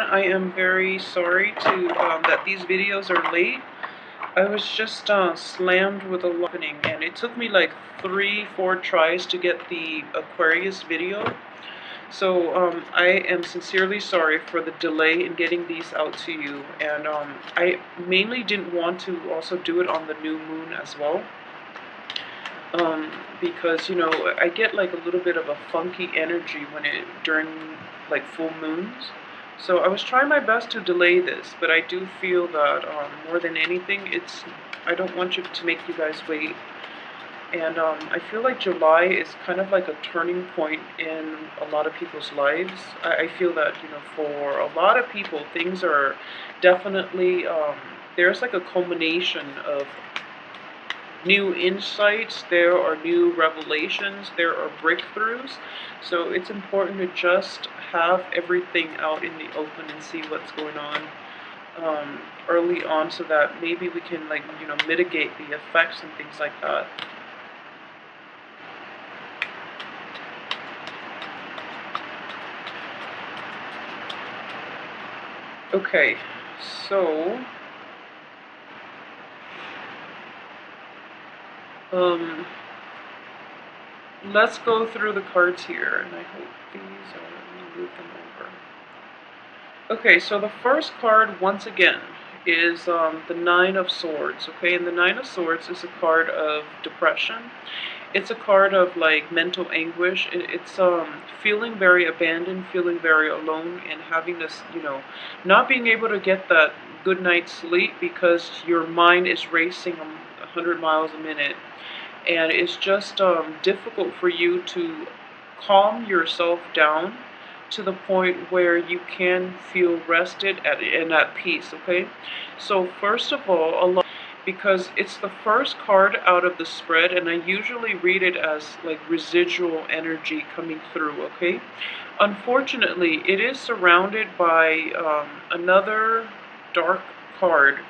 I am very sorry to that these videos are late. I was just slammed with a lot happening, and it took me like 3-4 tries to get the Aquarius video. So I am sincerely sorry for the delay in getting these out to you, and I mainly didn't want to also do it on the new moon as well. Because I get like a little bit of a funky energy during like full moons. So I was trying my best to delay this, but I do feel that more than anything, I don't want to make you guys wait. And I feel like July is kind of like a turning point in a lot of people's lives. I feel that, for a lot of people, things are definitely, there's like a culmination of new insights, there are new revelations, there are breakthroughs. So it's important to just have everything out in the open and see what's going on early on, so that maybe we can mitigate the effects and things like that. Okay, so let's go through the cards here, and I hope these are, let me move them over. Okay, so the first card, once again, is the Nine of Swords, okay? And the Nine of Swords is a card of depression. It's a card of, like, mental anguish. It's feeling very abandoned, feeling very alone, and having this, not being able to get that good night's sleep because your mind is racing 100 miles a minute. And it's just difficult for you to calm yourself down to the point where you can feel rested and at peace, okay? So first of all, because it's the first card out of the spread, and I usually read it as like residual energy coming through, okay? Unfortunately, it is surrounded by another dark card,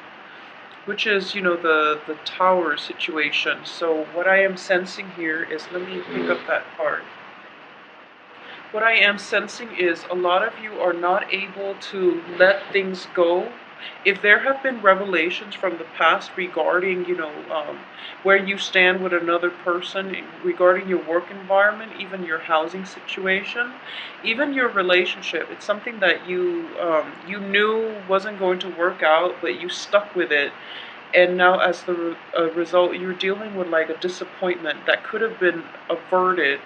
which is, the tower situation. So what I am sensing here is, let me pick up that card. What I am sensing is a lot of you are not able to let things go. If there have been revelations from the past regarding, where you stand with another person, regarding your work environment, even your housing situation, even your relationship, it's something that you knew wasn't going to work out, but you stuck with it. And now, as the result, you're dealing with like a disappointment that could have been averted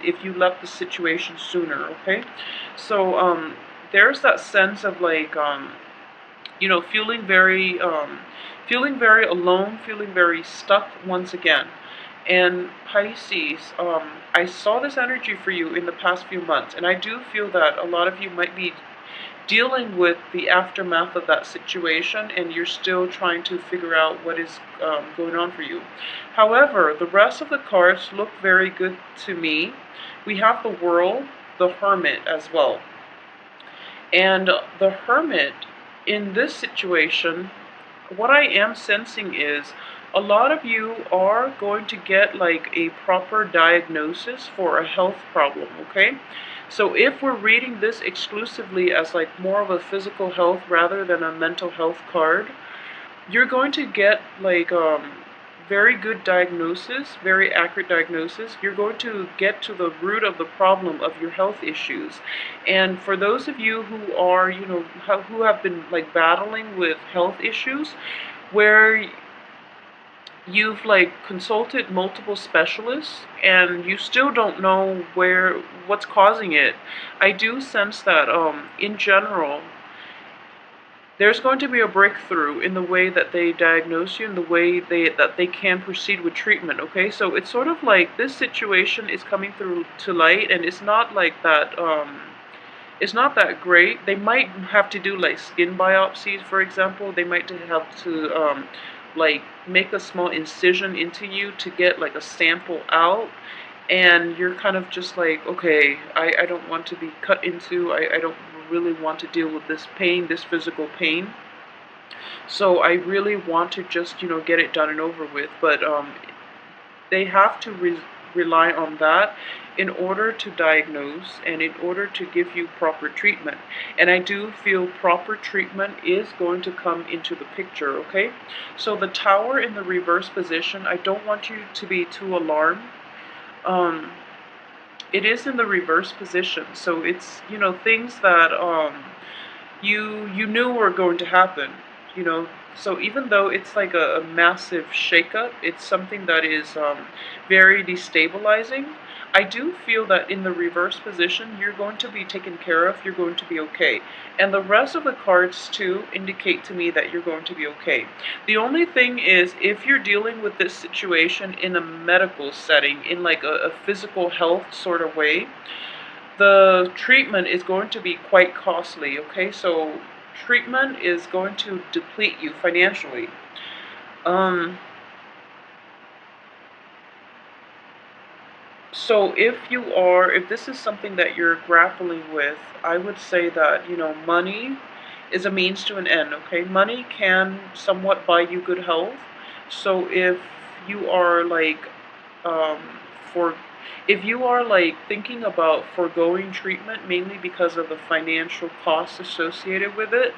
if you left the situation sooner, okay? So there's that sense of like, feeling very alone, feeling very stuck once again. And Pisces, I saw this energy for you in the past few months, and I do feel that a lot of you might be dealing with the aftermath of that situation, and you're still trying to figure out what is going on for you. However, the rest of the cards look very good to me. We have the World, the Hermit as well. And the Hermit, in this situation, what I am sensing is a lot of you are going to get like a proper diagnosis for a health problem, okay? So if we're reading this exclusively as like more of a physical health rather than a mental health card, you're going to get like very good diagnosis, very accurate diagnosis. You're going to get to the root of the problem of your health issues. And for those of you who are, who have been like battling with health issues, where you've like consulted multiple specialists and you still don't know what's causing it, I do sense that in general there's going to be a breakthrough in the way that they diagnose you and the way that they can proceed with treatment, okay? So it's sort of like this situation is coming through to light, and it's not like that it's not that great. They might have to do like skin biopsies, for example. They might have to like make a small incision into you to get like a sample out, and you're kind of just like, okay, I don't want to be cut into. I don't really want to deal with this pain, this physical pain. So I really want to just, get it done and over with. But they have to rely on that in order to diagnose and in order to give you proper treatment. And I do feel proper treatment is going to come into the picture, okay? So the Tower in the reverse position, I don't want you to be too alarmed. Um, it is in the reverse position, so it's, things that you knew were going to happen, you know. So even though it's like a massive shakeup, it's something that is very destabilizing. I do feel that in the reverse position, you're going to be taken care of, you're going to be okay. And the rest of the cards too indicate to me that you're going to be okay. The only thing is, if you're dealing with this situation in a medical setting, in like a physical health sort of way, the treatment is going to be quite costly, okay? So treatment is going to deplete you financially. Um, so if this is something that you're grappling with, I would say that, money is a means to an end, okay? Money can somewhat buy you good health. So you are like, um, for if you are like thinking about foregoing treatment mainly because of the financial costs associated with it,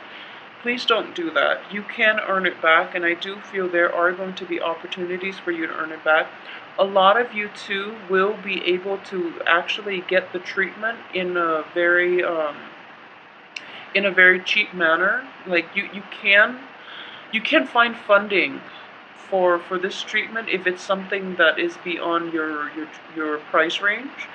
please don't do that. You can earn it back, and I do feel there are going to be opportunities for you to earn it back. A lot of you too will be able to actually get the treatment in a very cheap manner. Like you can find funding for this treatment if it's something that is beyond your price range.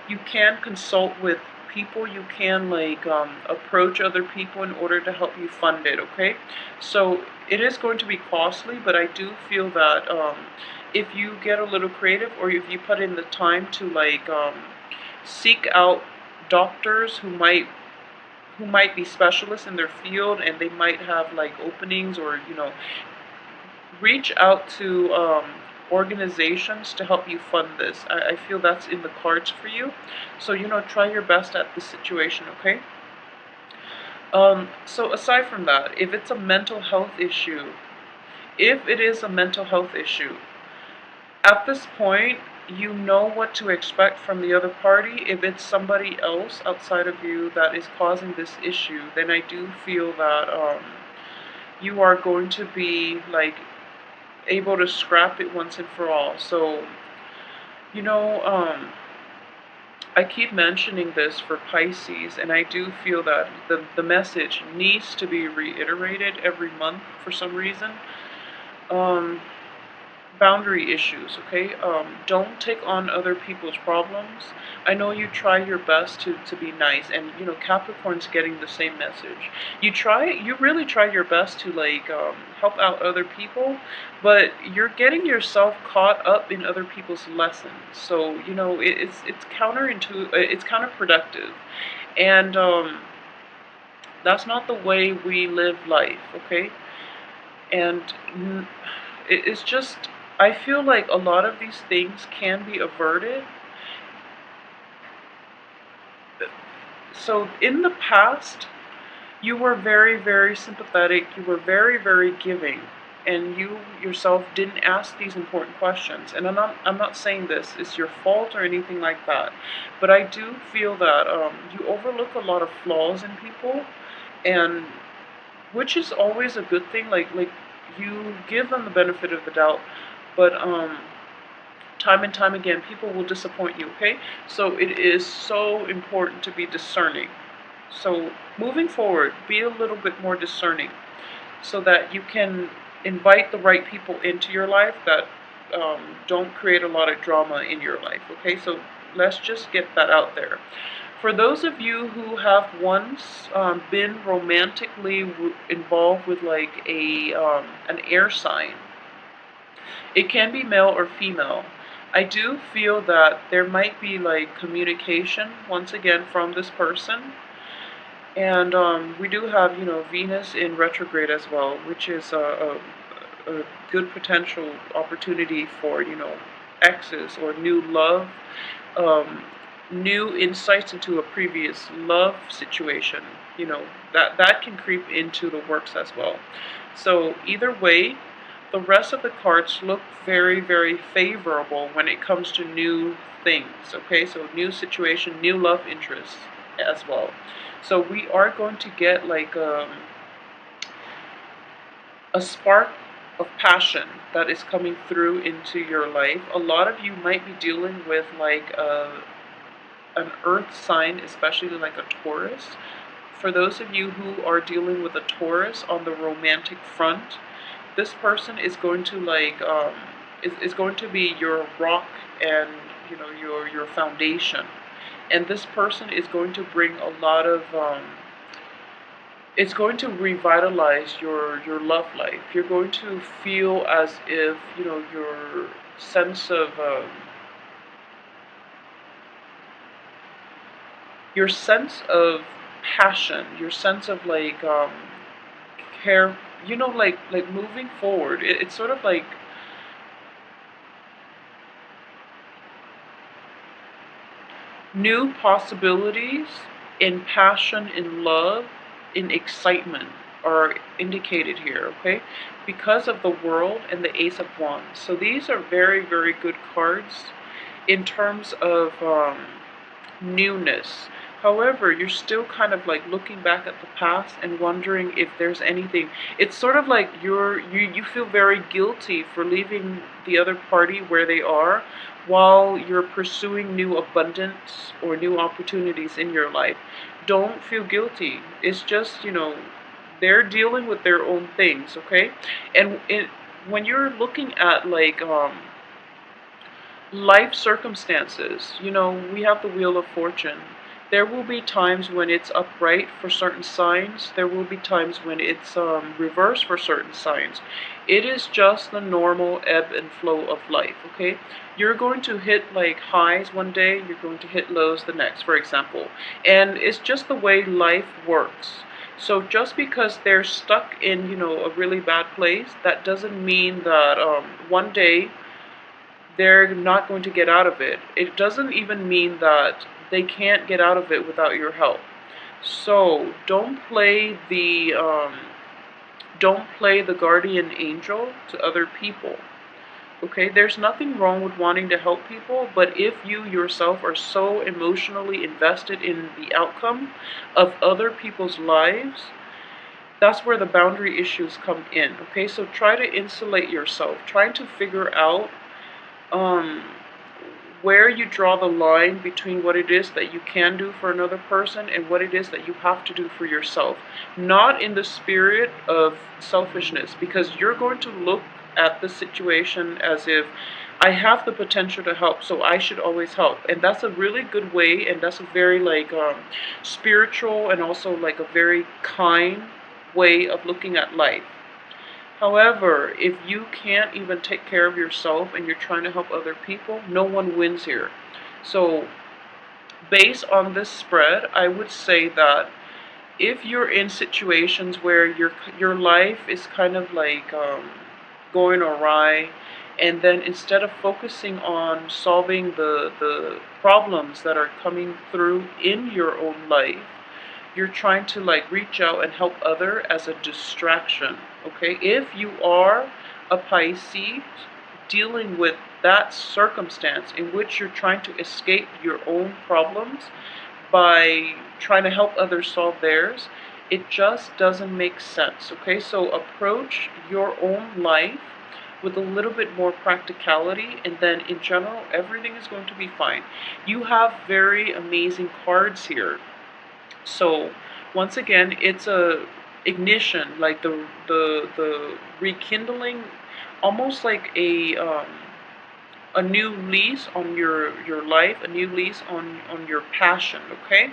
You can consult with people. You can like approach other people in order to help you fund it. Okay, so it is going to be costly, but I do feel that if you get a little creative, or if you put in the time to like seek out doctors who might be specialists in their field, and they might have like openings, or reach out to organizations to help you fund this. I feel that's in the cards for you. So, try your best at this situation, okay? So aside from that, if it's a mental health issue, if it is a mental health issue, at this point, you know what to expect from the other party. If it's somebody else outside of you that is causing this issue, then I do feel that you are going to be like able to scrap it once and for all. So, you know, um, I keep mentioning this for Pisces, and I do feel that the message needs to be reiterated every month for some reason. Um, Boundary issues, okay? Don't take on other people's problems. I know you try your best to be nice, and Capricorn's getting the same message. You really try your best to like help out other people, but you're getting yourself caught up in other people's lessons. So it's counterproductive, and that's not the way we live life, okay? And it's just, I feel like a lot of these things can be averted. So in the past, you were very, very sympathetic, you were very, very giving, and you yourself didn't ask these important questions. And I'm not saying this is your fault or anything like that, but I do feel that you overlook a lot of flaws in people, and which is always a good thing. Like you give them the benefit of the doubt, but time and time again, people will disappoint you, okay? So it is so important to be discerning. So moving forward, be a little bit more discerning so that you can invite the right people into your life that don't create a lot of drama in your life, okay? So let's just get that out there. For those of you who have once been romantically involved with like an air sign, it can be male or female. I do feel that there might be like communication once again from this person, and we do have Venus in retrograde as well, which is a good potential opportunity for exes or new love, um, new insights into a previous love situation. That can creep into the works as well. So either way, the rest of the cards look very, very favorable when it comes to new things, okay? So new situation, new love interests as well. So we are going to get like a spark of passion that is coming through into your life. A lot of you might be dealing with like an earth sign, especially like a Taurus. For those of you who are dealing with a Taurus on the romantic front, this person is going to like is going to be your rock and your foundation, and this person is going to bring a lot of it's going to revitalize your love life. You're going to feel as if your sense of your sense of passion, your sense of like care, like moving forward. It's sort of like new possibilities in passion, in love, in excitement are indicated here, okay? Because of the World and the Ace of Wands. So these are very, very good cards in terms of newness. However, you're still kind of like looking back at the past and wondering if there's anything. It's sort of like you feel very guilty for leaving the other party where they are while you're pursuing new abundance or new opportunities in your life. Don't feel guilty. It's just, they're dealing with their own things, okay? And when you're looking at like life circumstances, we have the Wheel of Fortune. There will be times when it's upright for certain signs. There will be times when it's reversed for certain signs. It is just the normal ebb and flow of life, okay? You're going to hit like highs one day, you're going to hit lows the next, for example. And it's just the way life works. So just because they're stuck in, a really bad place, that doesn't mean that one day they're not going to get out of it. It doesn't even mean that they can't get out of it without your help. So don't play the guardian angel to other people. Okay, there's nothing wrong with wanting to help people, but if you yourself are so emotionally invested in the outcome of other people's lives, that's where the boundary issues come in. Okay, so try to insulate yourself, trying to figure out um, where you draw the line between what it is that you can do for another person and what it is that you have to do for yourself. Not in the spirit of selfishness, because you're going to look at the situation as if I have the potential to help, so I should always help. And that's a really good way, and that's a very like spiritual and also like a very kind way of looking at life. However, if you can't even take care of yourself and you're trying to help other people, no one wins here. So, based on this spread, I would say that if you're in situations where your life is kind of like going awry, and then instead of focusing on solving the problems that are coming through in your own life, you're trying to like reach out and help other as a distraction, okay? If you are a Pisces dealing with that circumstance in which you're trying to escape your own problems by trying to help others solve theirs, it just doesn't make sense, okay? So approach your own life with a little bit more practicality, and then in general everything is going to be fine. You have very amazing cards here. So once again, it's a ignition, like the rekindling, almost like a new lease on your life, a new lease on your passion, okay?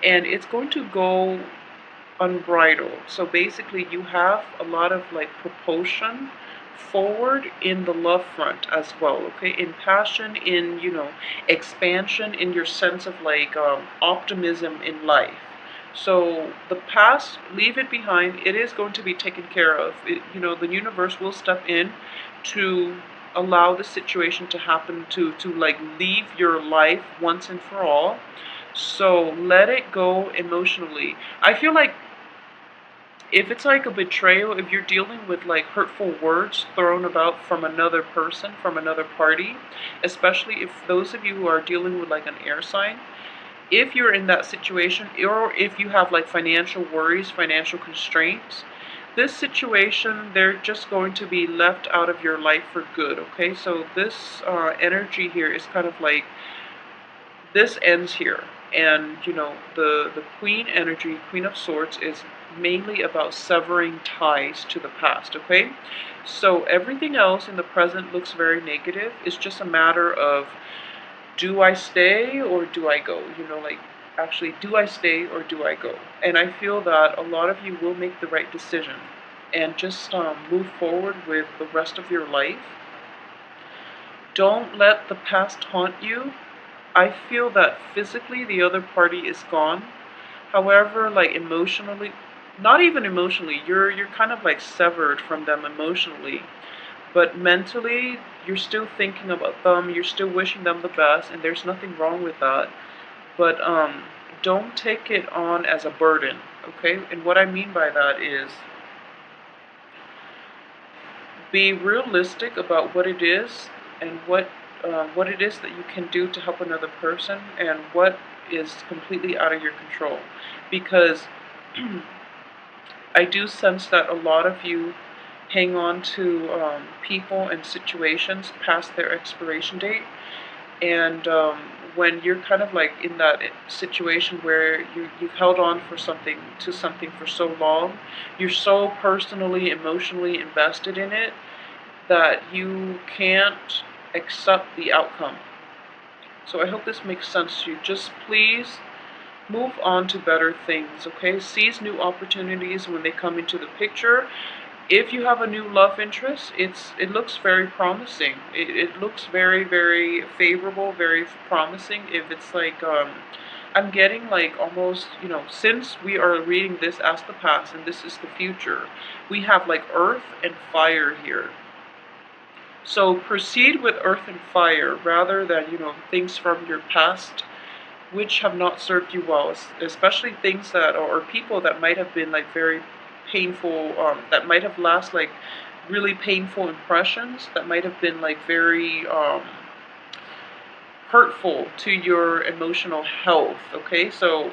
And it's going to go unbridled. So basically you have a lot of like propulsion forward in the love front as well, okay? In passion, in expansion, in your sense of like optimism in life. So the past, leave it behind. It is going to be taken care of. The universe will step in to allow the situation to happen, to like leave your life once and for all. So let it go emotionally. I feel like If it's like a betrayal, if you're dealing with like hurtful words thrown about from another person, from another party, especially if those of you who are dealing with like an air sign, if you're in that situation, or if you have like financial worries, financial constraints, this situation, they're just going to be left out of your life for good, okay? So this energy here is kind of like, this ends here. And, you know, the Queen energy, Queen of Swords, is mainly about severing ties to the past, okay? So everything else in the present looks very negative. It's just a matter of, do I stay or do I go? You know, like, actually, do I stay or do I go? And I feel that a lot of you will make the right decision and just move forward with the rest of your life. Don't let the past haunt you. I feel that physically the other party is gone. However, like emotionally, not even emotionally, you're kind of like severed from them emotionally. But mentally, you're still thinking about them, you're still wishing them the best, and there's nothing wrong with that. But don't take it on as a burden, okay? And what I mean by that is, be realistic about what it is and what it is that you can do to help another person and what is completely out of your control. Because I do sense that a lot of you hang on to people and situations past their expiration date. And when you're kind of like in that situation where you've held on for something to something for so long, you're so personally, emotionally invested in it that you can't accept the outcome. So I hope this makes sense to you. Just please move on to better things, okay? Seize new opportunities when they come into the picture. If you have a new love interest, it looks very promising. It looks very, very favorable, very promising. If it's like, I'm getting like almost, you know, since we are reading this as the past and this is the future, we have like earth and fire here. So proceed with earth and fire rather than, you know, things from your past which have not served you well, especially things that, or people that might have been like very painful, that might have last like really painful impressions, that might have been like very hurtful to your emotional health, okay? So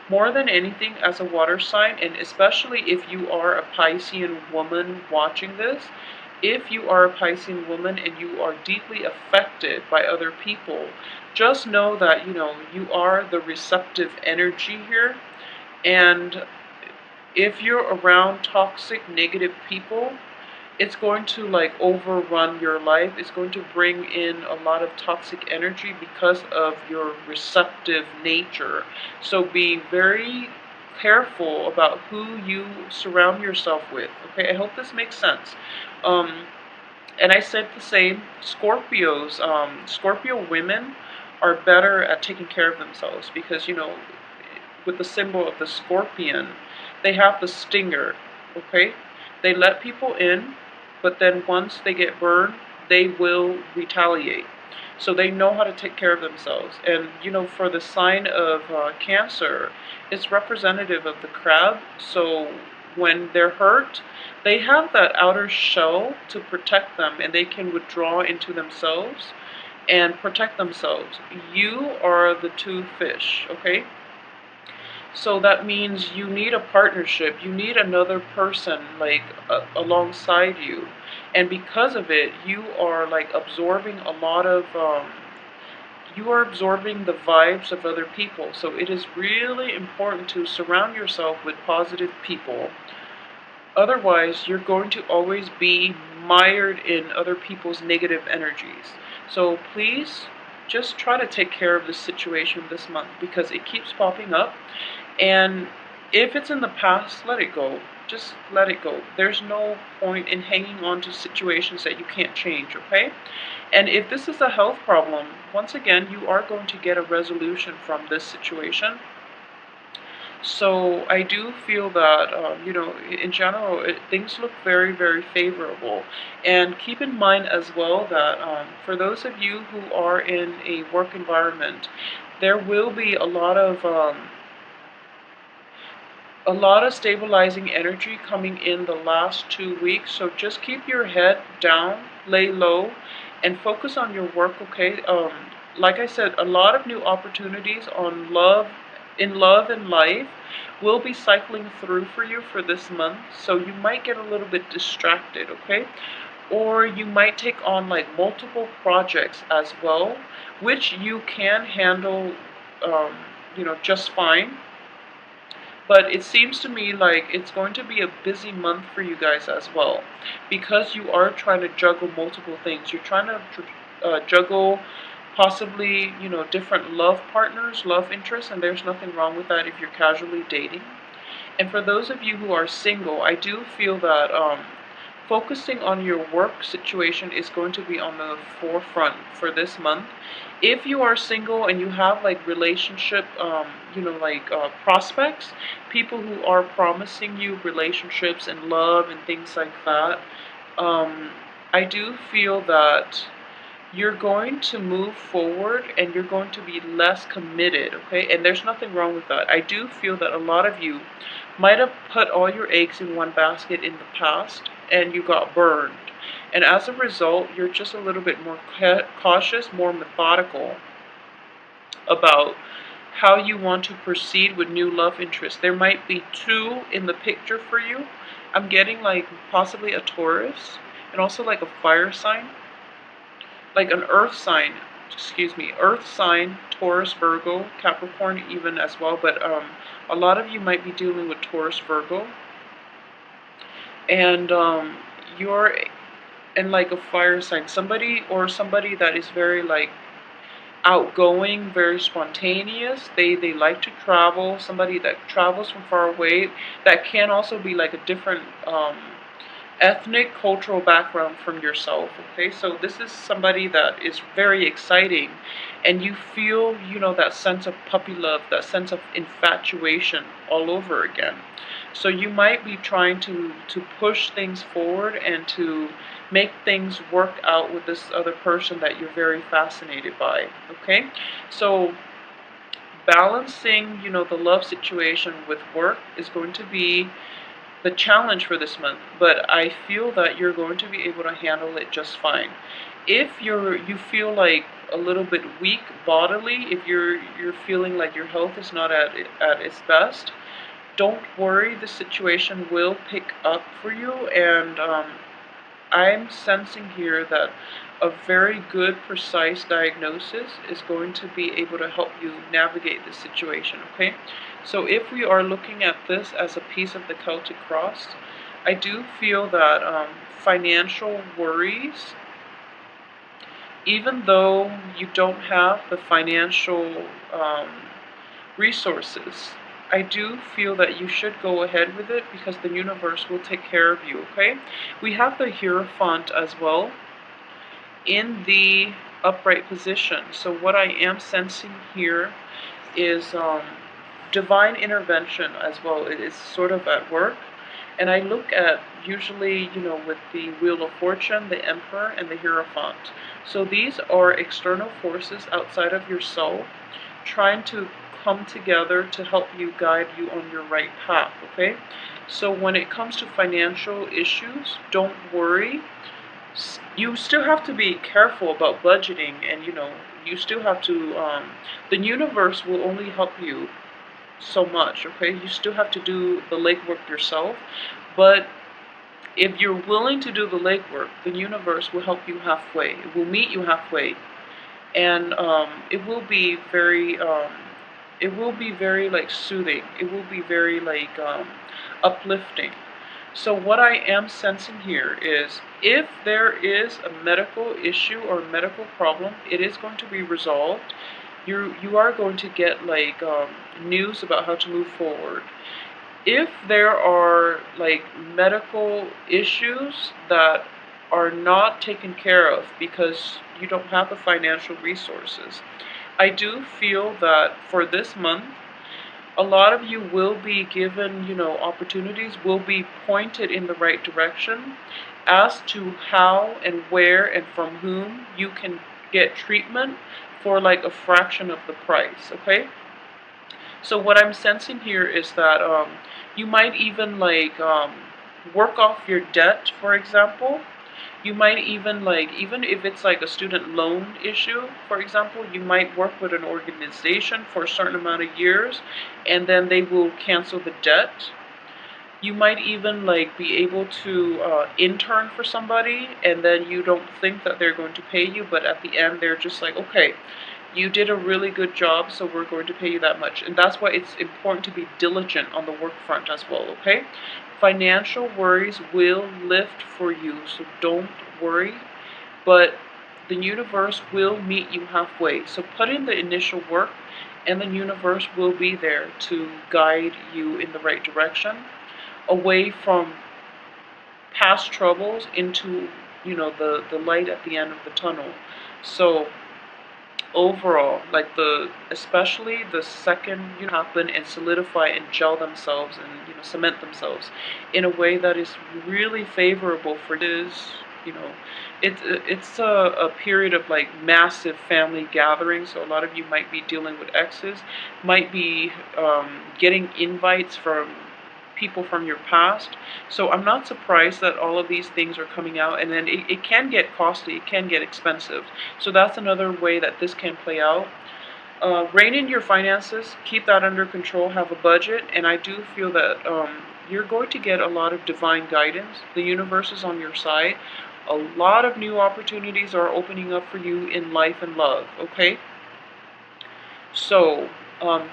more than anything, as a water sign, and especially if you are a Piscean woman watching this, if you are a Piscean woman and you are deeply affected by other people, just know that, you know, you are the receptive energy here. And if you're around toxic, negative people, it's going to like overrun your life. It's going to bring in a lot of toxic energy because of your receptive nature. So be very careful about who you surround yourself with. Okay, I hope this makes sense. Um, and I said the same. Scorpios, Scorpio women are better at taking care of themselves because, you know, with the symbol of the scorpion, they have the stinger, okay? They let people in, but then once they get burned, they will retaliate. So they know how to take care of themselves. And, you know, for the sign of Cancer, it's representative of the crab. So when they're hurt, they have that outer shell to protect them, and they can withdraw into themselves and protect themselves. You are the two fish, okay? So that means you need a partnership. You need another person like alongside you. And because of it, you are like absorbing a lot of you are absorbing the vibes of other people. So it is really important to surround yourself with positive people. Otherwise, you're going to always be mired in other people's negative energies. So please just try to take care of this situation this month because it keeps popping up. And if it's in the past, let it go. Just let it go. There's no point in hanging on to situations that you can't change, okay? And if this is a health problem, once again, you are going to get a resolution from this situation. So I do feel that, you know, in general, things look very, very favorable. And keep in mind as well that for those of you who are in a work environment, there will be a lot of stabilizing energy coming in the last 2 weeks. So just keep your head down, lay low, and focus on your work, okay? Like I said, a lot of new opportunities on love and life will be cycling through for you for this month. So you might get a little bit distracted, okay? Or you might take on like multiple projects as well, which you can handle, um, just fine. But it seems to me like it's going to be a busy month for you guys as well, because you are trying to juggle multiple things. You're trying to juggle possibly, different love partners, love interests, and there's nothing wrong with that if you're casually dating. And for those of you who are single, I do feel that focusing on your work situation is going to be on the forefront for this month. If you are single and you have like relationship, prospects, people who are promising you relationships and love and things like that, I do feel that you're going to move forward and you're going to be less committed, okay? And there's nothing wrong with that. I do feel that a lot of you might have put all your eggs in one basket in the past and you got burned. And as a result, you're just a little bit more cautious, more methodical about how you want to proceed with new love interests. There might be two in the picture for you. I'm getting like possibly a Taurus and also like a fire sign, like an earth sign, earth sign, Taurus, Virgo, Capricorn even as well, but a lot of you might be dealing with Taurus, Virgo, and you're and like a fire sign, somebody that is very like outgoing, very spontaneous. They like to travel, somebody that travels from far away, that can also be like a different ethnic, cultural background from yourself, okay? So this is somebody that is very exciting, and you feel, that sense of puppy love, that sense of infatuation all over again. So you might be trying to push things forward and to make things work out with this other person that you're very fascinated by, okay? So balancing, the love situation with work is going to be the challenge for this month, but I feel that you're going to be able to handle it just fine. If you feel like a little bit weak bodily, if you're feeling like your health is not at its best, don't worry, the situation will pick up for you, and I'm sensing here that a very good, precise diagnosis is going to be able to help you navigate this situation, okay? So if we are looking at this as a piece of the Celtic cross, I do feel that financial worries, even though you don't have the financial resources, I do feel that you should go ahead with it because the universe will take care of you, okay? We have the Hierophant as well in the upright position. So what I am sensing here is divine intervention as well. It is sort of at work. And I look at usually, with the Wheel of Fortune, the Emperor, and the Hierophant. So these are external forces outside of yourself trying to come together to help you, guide you on your right path, okay? So when it comes to financial issues, don't worry. You still have to be careful about budgeting, and you still have to, the universe will only help you so much, okay? You still have to do the legwork yourself, but if you're willing to do the legwork, the universe will help you halfway. It will meet you halfway, and it will be very like soothing. It will be very like uplifting. So what I am sensing here is if there is a medical issue or a medical problem, it is going to be resolved. You are going to get like news about how to move forward. If there are like medical issues that are not taken care of because you don't have the financial resources, I do feel that for this month, a lot of you will be given, opportunities, will be pointed in the right direction as to how and where and from whom you can get treatment for like a fraction of the price, okay? So what I'm sensing here is that you might even like work off your debt, for example. You might even like, even if it's like a student loan issue, for example, you might work with an organization for a certain amount of years, and then they will cancel the debt. You might even like be able to intern for somebody, and then you don't think that they're going to pay you, but at the end they're just like, okay, you did a really good job, so we're going to pay you that much. And that's why it's important to be diligent on the work front as well, okay? Financial worries will lift for you, so don't worry, but the universe will meet you halfway. So put in the initial work, and the universe will be there to guide you in the right direction, away from past troubles into, the light at the end of the tunnel. So overall, like especially the second happen and solidify and gel themselves and cement themselves in a way that is really favorable for this. You know, it's a period of like massive family gatherings. So a lot of you might be dealing with exes, might be getting invites from people from your past. So I'm not surprised that all of these things are coming out, and then it can get costly, it can get expensive. So that's another way that this can play out. Rein in your finances, keep that under control, have a budget, and I do feel that you're going to get a lot of divine guidance. The universe is on your side. A lot of new opportunities are opening up for you in life and love, okay? So,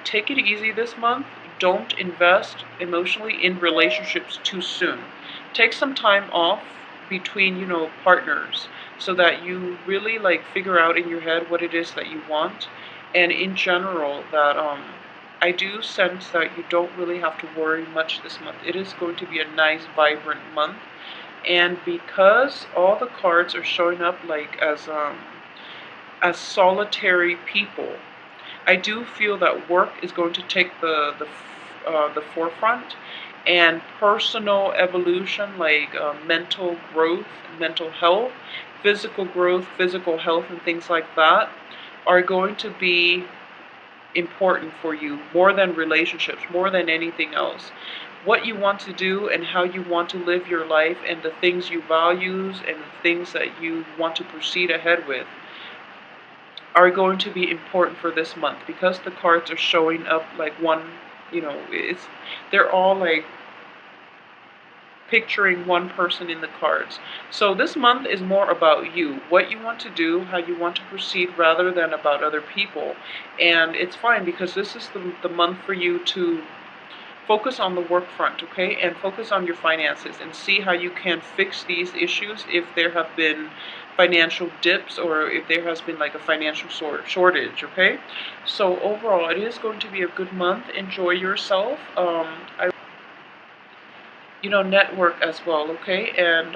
take it easy this month. Don't invest emotionally in relationships too soon. Take some time off between, partners, so that you really like figure out in your head what it is that you want. And in general, that I do sense that you don't really have to worry much this month. It is going to be a nice, vibrant month. And because all the cards are showing up like as solitary people, I do feel that work is going to take the forefront, and personal evolution, like mental growth, mental health, physical growth, physical health, and things like that, are going to be important for you more than relationships, more than anything else. What you want to do and how you want to live your life, and the things you value and the things that you want to proceed ahead with, are going to be important for this month, because the cards are showing up like one, they're all like picturing one person in the cards. So this month is more about you, what you want to do, how you want to proceed, rather than about other people. And it's fine, because this is the month for you to focus on the work front, okay? And focus on your finances and see how you can fix these issues if there have been financial dips, or if there has been like a financial shortage, okay? So overall, it is going to be a good month. Enjoy yourself. Network as well, okay? And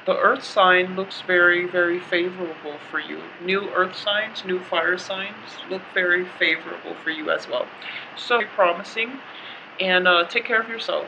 the earth sign looks very, very favorable for you. New earth signs, new fire signs look very favorable for you as well. So, promising. And take care of yourself.